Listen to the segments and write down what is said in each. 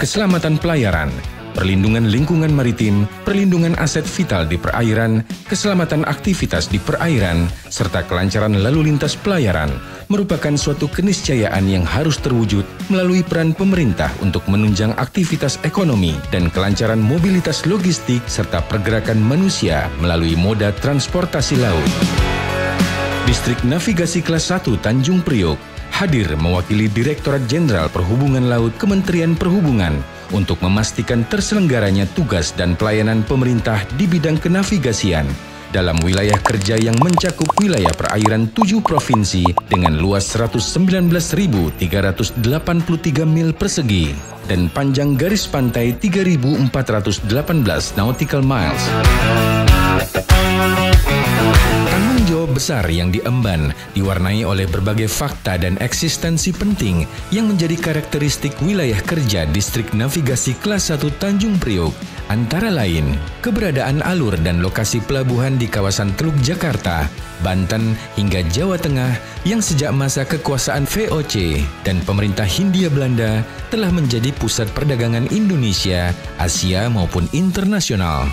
keselamatan pelayaran, perlindungan lingkungan maritim, perlindungan aset vital di perairan, keselamatan aktivitas di perairan, serta kelancaran lalu lintas pelayaran merupakan suatu keniscayaan yang harus terwujud melalui peran pemerintah untuk menunjang aktivitas ekonomi dan kelancaran mobilitas logistik serta pergerakan manusia melalui moda transportasi laut. Distrik Navigasi Kelas 1 Tanjung Priok hadir mewakili Direktorat Jenderal Perhubungan Laut Kementerian Perhubungan untuk memastikan terselenggaranya tugas dan pelayanan pemerintah di bidang kenavigasian dalam wilayah kerja yang mencakup wilayah perairan 7 provinsi dengan luas 119.383 mil persegi dan panjang garis pantai 3.418 nautical miles. Tanggung jawab besar yang diemban diwarnai oleh berbagai fakta dan eksistensi penting yang menjadi karakteristik wilayah kerja Distrik Navigasi Kelas 1 Tanjung Priok, antara lain keberadaan alur dan lokasi pelabuhan di kawasan Teluk Jakarta, Banten hingga Jawa Tengah yang sejak masa kekuasaan VOC dan pemerintah Hindia Belanda telah menjadi pusat perdagangan Indonesia, Asia maupun internasional.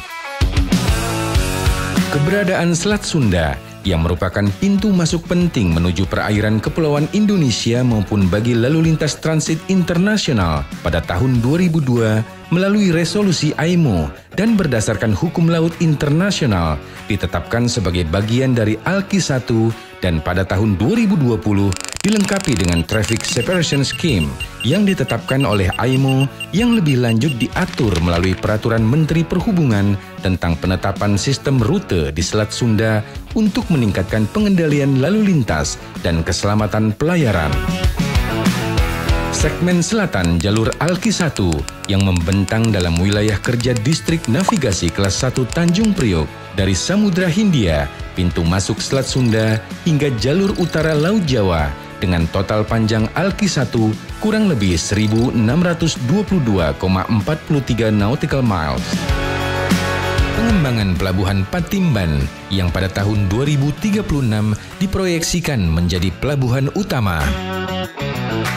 Keberadaan Selat Sunda yang merupakan pintu masuk penting menuju perairan kepulauan Indonesia maupun bagi lalu lintas transit internasional pada tahun 2002 melalui resolusi IMO dan berdasarkan hukum laut internasional ditetapkan sebagai bagian dari ALKI 1 dan pada tahun 2020 dilengkapi dengan Traffic Separation Scheme yang ditetapkan oleh IMO yang lebih lanjut diatur melalui Peraturan Menteri Perhubungan tentang penetapan sistem rute di Selat Sunda untuk meningkatkan pengendalian lalu lintas dan keselamatan pelayaran. Segmen selatan jalur ALKI 1 yang membentang dalam wilayah kerja Distrik Navigasi Kelas 1 Tanjung Priok dari Samudra Hindia, pintu masuk Selat Sunda hingga jalur utara Laut Jawa dengan total panjang ALKI 1 kurang lebih 1.622,43 nautical miles. Pengembangan Pelabuhan Patimban yang pada tahun 2036 diproyeksikan menjadi pelabuhan utama.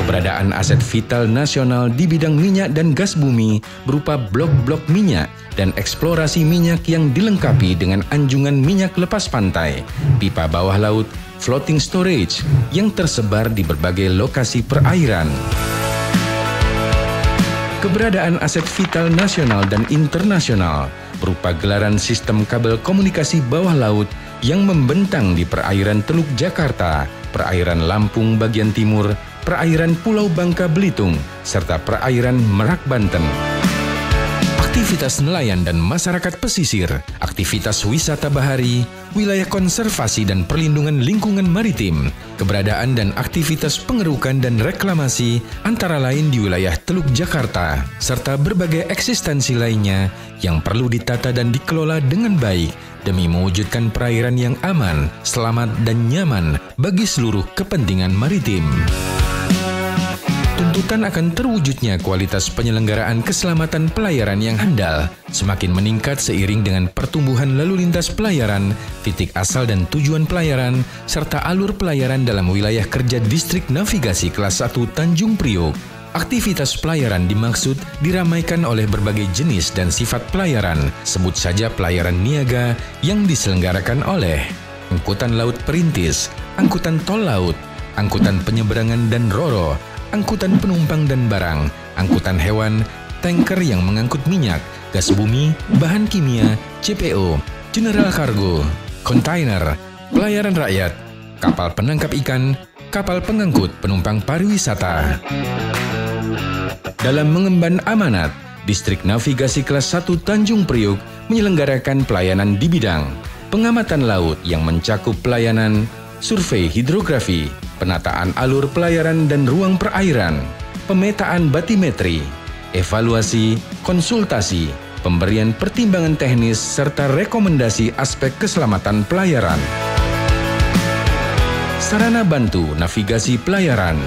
Keberadaan aset vital nasional di bidang minyak dan gas bumi berupa blok-blok minyak dan eksplorasi minyak yang dilengkapi dengan anjungan minyak lepas pantai, pipa bawah laut, floating storage yang tersebar di berbagai lokasi perairan. Keberadaan aset vital nasional dan internasional berupa gelaran sistem kabel komunikasi bawah laut yang membentang di perairan Teluk Jakarta, perairan Lampung bagian timur, perairan Pulau Bangka Belitung, serta perairan Merak Banten. Aktivitas nelayan dan masyarakat pesisir, aktivitas wisata bahari, wilayah konservasi dan perlindungan lingkungan maritim, keberadaan dan aktivitas pengerukan dan reklamasi antara lain di wilayah Teluk Jakarta, serta berbagai eksistensi lainnya yang perlu ditata dan dikelola dengan baik demi mewujudkan perairan yang aman, selamat dan nyaman bagi seluruh kepentingan maritim. Tuntutan akan terwujudnya kualitas penyelenggaraan keselamatan pelayaran yang handal semakin meningkat seiring dengan pertumbuhan lalu lintas pelayaran, titik asal dan tujuan pelayaran, serta alur pelayaran dalam wilayah kerja Distrik Navigasi Kelas 1 Tanjung Priok. Aktivitas pelayaran dimaksud diramaikan oleh berbagai jenis dan sifat pelayaran, sebut saja pelayaran niaga yang diselenggarakan oleh angkutan laut perintis, angkutan tol laut, angkutan penyeberangan dan ro-ro, angkutan penumpang dan barang, angkutan hewan, tanker yang mengangkut minyak, gas bumi, bahan kimia, CPO, general cargo, kontainer, pelayaran rakyat, kapal penangkap ikan, kapal pengangkut penumpang pariwisata. Dalam mengemban amanat, Distrik Navigasi Kelas 1 Tanjung Priok menyelenggarakan pelayanan di bidang pengamatan laut yang mencakup pelayanan survei hidrografi, penataan alur pelayaran dan ruang perairan, pemetaan batimetri, evaluasi, konsultasi, pemberian pertimbangan teknis, serta rekomendasi aspek keselamatan pelayaran. Sarana bantu navigasi pelayaran.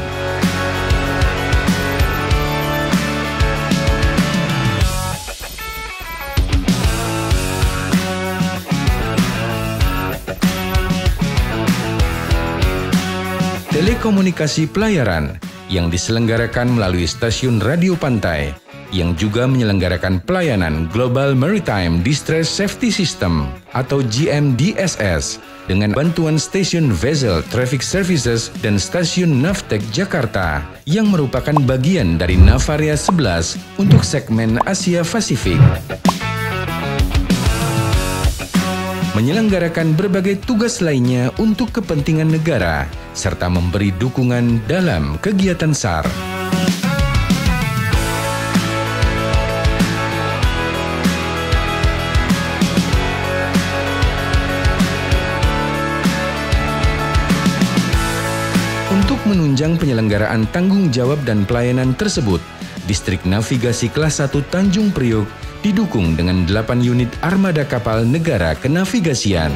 Telekomunikasi pelayaran yang diselenggarakan melalui stasiun radio pantai yang juga menyelenggarakan pelayanan Global Maritime Distress Safety System atau GMDSS dengan bantuan stasiun Vessel Traffic Services dan stasiun Navtec Jakarta yang merupakan bagian dari Navaria 11 untuk segmen Asia Pasifik. Menyelenggarakan berbagai tugas lainnya untuk kepentingan negara, serta memberi dukungan dalam kegiatan SAR. Untuk menunjang penyelenggaraan tanggung jawab dan pelayanan tersebut, Distrik Navigasi Kelas 1 Tanjung Priok didukung dengan 8 unit armada kapal negara kenavigasian.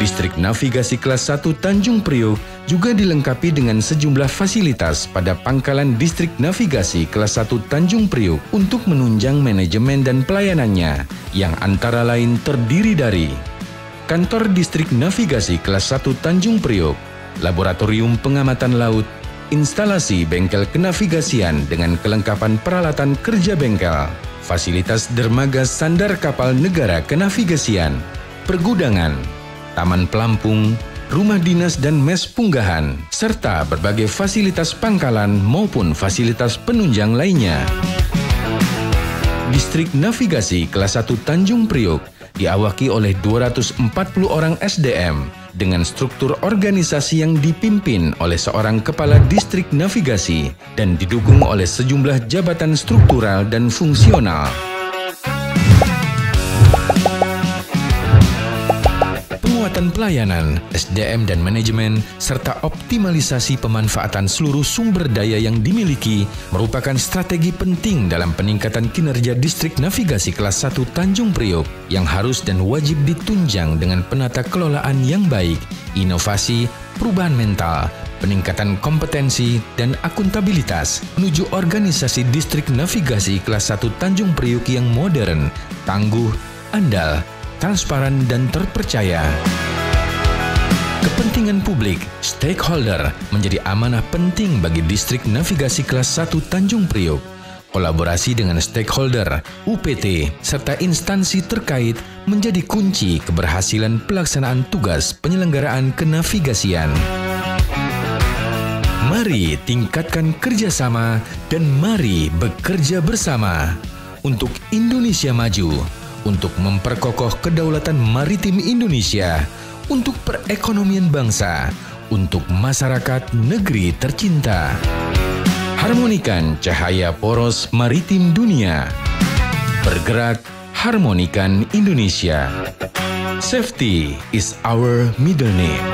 Distrik Navigasi Kelas 1 Tanjung Priok juga dilengkapi dengan sejumlah fasilitas pada pangkalan Distrik Navigasi Kelas 1 Tanjung Priok untuk menunjang manajemen dan pelayanannya, yang antara lain terdiri dari Kantor Distrik Navigasi Kelas 1 Tanjung Priok, Laboratorium Pengamatan Laut, instalasi bengkel kenavigasian dengan kelengkapan peralatan kerja bengkel, fasilitas dermaga sandar kapal negara kenavigasian, pergudangan, taman pelampung, rumah dinas dan mes punggahan, serta berbagai fasilitas pangkalan maupun fasilitas penunjang lainnya. Distrik Navigasi Kelas 1 Tanjung Priok diawaki oleh 240 orang SDM dengan struktur organisasi yang dipimpin oleh seorang kepala distrik navigasi dan didukung oleh sejumlah jabatan struktural dan fungsional. Penguatan pelayanan, SDM dan manajemen, serta optimalisasi pemanfaatan seluruh sumber daya yang dimiliki merupakan strategi penting dalam peningkatan kinerja Distrik Navigasi Kelas 1 Tanjung Priok yang harus dan wajib ditunjang dengan penata kelolaan yang baik, inovasi, perubahan mental, peningkatan kompetensi, dan akuntabilitas menuju organisasi Distrik Navigasi Kelas 1 Tanjung Priok yang modern, tangguh, andal, transparan, dan terpercaya. Kepentingan publik, stakeholder, menjadi amanah penting bagi Distrik Navigasi Kelas 1 Tanjung Priok. Kolaborasi dengan stakeholder, UPT, serta instansi terkait menjadi kunci keberhasilan pelaksanaan tugas penyelenggaraan kenavigasian. Mari tingkatkan kerjasama dan mari bekerja bersama untuk Indonesia maju, untuk memperkokoh kedaulatan maritim Indonesia, untuk perekonomian bangsa, untuk masyarakat negeri tercinta. Harmonikan cahaya poros maritim dunia. Bergerak, harmonikan Indonesia. Safety is our middle name.